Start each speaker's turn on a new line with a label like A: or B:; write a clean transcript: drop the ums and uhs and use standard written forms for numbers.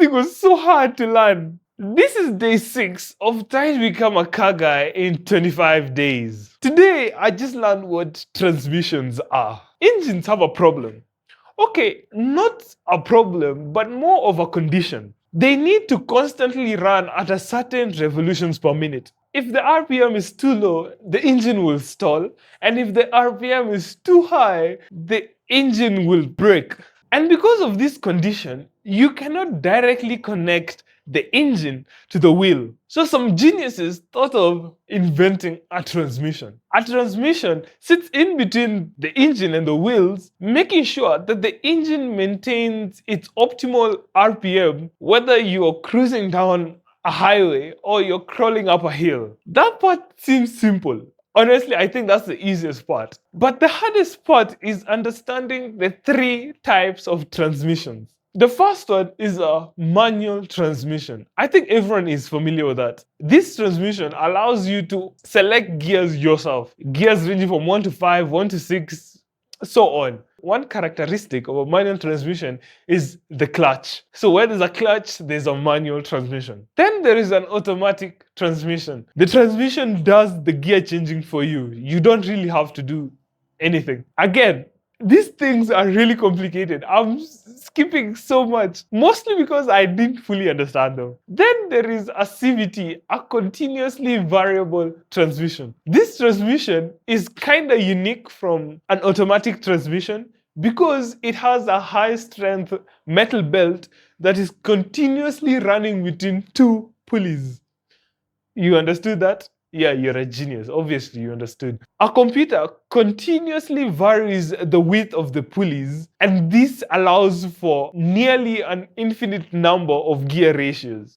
A: thing was so hard to learn. This is day 6 of trying to become a car guy in 25 days. Today, I just learned what transmissions are. Engines have a problem. Okay, not a problem, but more of a condition. They need to constantly run at a certain revolutions per minute. If the RPM is too low, the engine will stall, and if the RPM is too high, the engine will break. And because of this condition, you cannot directly connect the engine to the wheel. So some geniuses thought of inventing a transmission. A transmission sits in between the engine and the wheels, making sure that the engine maintains its optimal RPM, whether you're cruising down a highway or you're crawling up a hill. That part seems simple. Honestly, I think that's the easiest part. But the hardest part is understanding the 3 types of transmissions. The first one is a manual transmission. I think everyone is familiar with that. This transmission allows you to select gears yourself. Gears ranging from 1 to 5, 1 to 6, so on. One characteristic of a manual transmission is the clutch. So where there's a clutch, there's a manual transmission. Then there is an automatic transmission. The transmission does the gear changing for you. You don't really have to do anything. Again, these things are really complicated. I'm skipping so much, mostly because I didn't fully understand them. Then there is a CVT, a continuously variable transmission. This transmission is kind of unique from an automatic transmission because it has a high strength metal belt that is continuously running between 2 pulleys. You understood that? Yeah, you're a genius. Obviously, you understood. A computer continuously varies the width of the pulleys, and this allows for nearly an infinite number of gear ratios.